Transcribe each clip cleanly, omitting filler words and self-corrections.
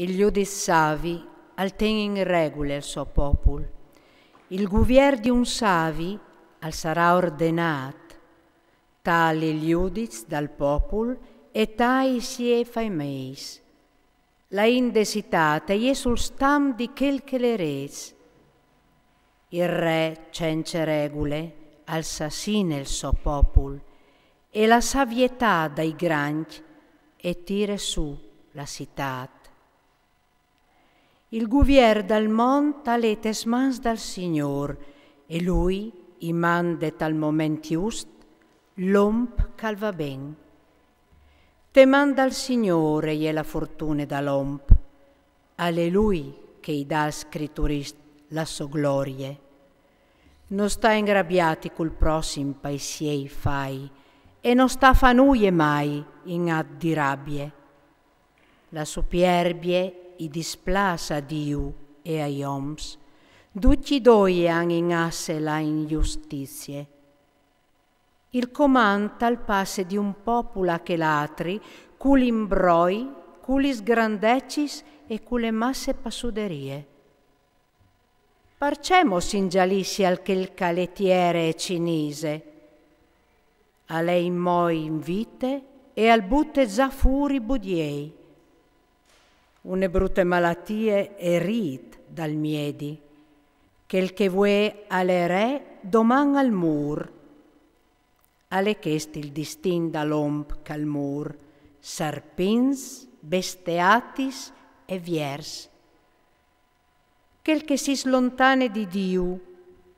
Il giudice savi al ten in regole il suo popolo. Il guvier di un savi al sarà ordinat. Tali il giudice dal popolo e tai si e fai meis. La indesitata è sul stam di quel che le res. Il re cence regole assassina il suo popolo e la savietà dai grandi e tira su la città. Il guvier dal monte alle tesmans dal Signor e lui, i mande tal moment just, l'omp calva ben. Te manda il Signore e la fortuna dall'omp, alle lui che i dà scritturist la sua gloria. Non sta ingrabbiati col prossimo paesiei fai e non sta fanuie mai in ad di rabbie. La superbie i displaça a Dio e ai oms, tutti due han in asse la ingiustizie. Il comand al passe di un popolo che l'altri, culi imbroi, culi sgrandecis e cule masse passuderie. Parcemos ingialissi al che il caletiere è cinese, a lei moi invite e al butte già furi budiei. Une brutte malattie e rit dal miedi, che il che vuoi alle re doman al mur. Alle chesti il distin dall'omp cal mur, sarpins, besteatis e viers. Quel che si slontane di Dio,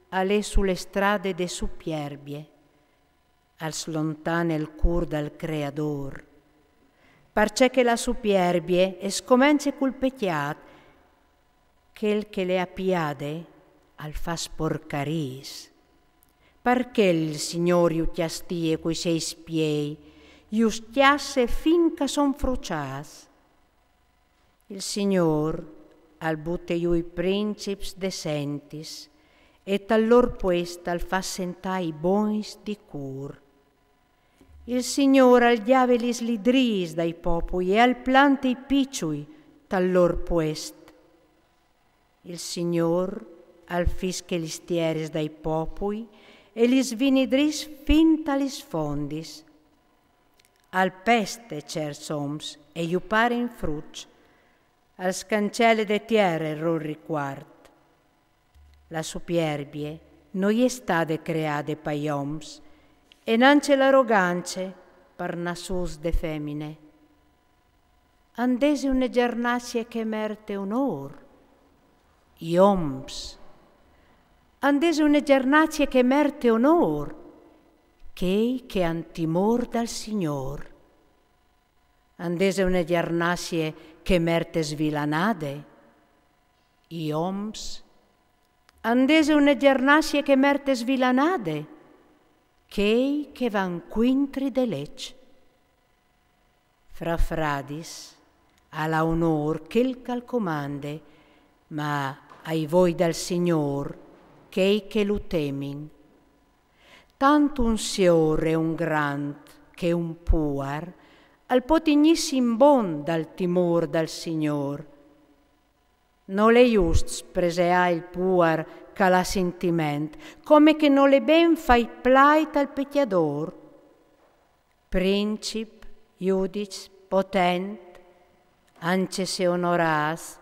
alle sulle strade de superbie, al slontane il cur dal Creador. Parce che la superbie e scomence col pecchiat, quel che le appiade al fa sporcaris. Perché il Signore iutiastie coi sei spiei, iustiasse finca son frucias. Il Signor al butte i princips decentis, e tallor puesta al fa sentai bois di cur. Il Signor al diavoli slidris dai popoli e al plante i picciui tallor puest. Il Signor al fische li stieris dai popoli e li svinidris fin talis fondis. Al peste cersoms e iupare in fruc, al scancelle de tierre rorri quart. La superbie noi è stade creade paioms e nance l'arroganze per nassus de femmine. Andese une gernasie che merte onor, ioms. Andese une gernasie che merte onor, chei che han timor dal Signor. Andese une gernasie che merte svilanade, ioms. Andese une gernasie che merte svilanade, chei che van quintri de lec. Fra fradis, alla onor chel cal comande, ma ai voi dal Signor, chei che lo temin. Tanto un sior e un grand che un puar, al potignissim bon dal timor dal Signor. Non le just presea il puar ca la sentiment, come che non le ben fai plait al pecchiador. Princip, iudic, potent, ance se onoras,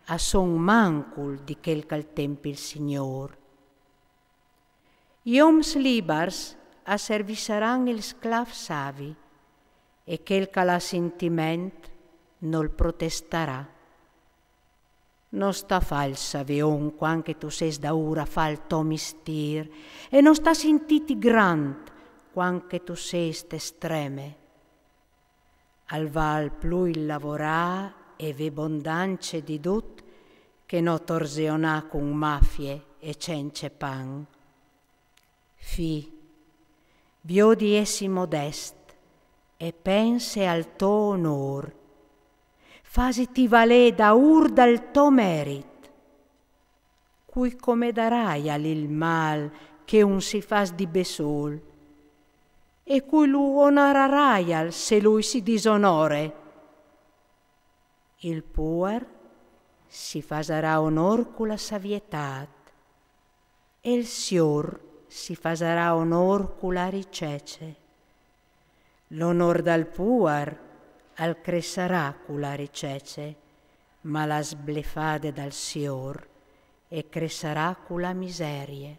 a son mancul di quel cal tempi il Signor. Ioms libars a servisaran il sclav savi, e quel cal ha sentiment nol protestarà. Non sta falsa veon quanche tu ses da ora fal to mistir, e non sta sentiti grand quanche tu ses estreme. Al val plu il lavorà e ve bondance di dut, che no torsionà con mafie e cence pan. Fi, bio di essi modest, e pense al to onor, fasiti valè da ur dal to merit, cui come darai all'il mal che un si fas di besol, e cui lu onorarai al se lui si disonore. Il puer si fasarà onor cu la savietat, e il sior si fasarà onor cu la ricece. L'onor dal puer al crescerà cu la ricece, ma la sblefade dal sior e crescerà cu la miserie.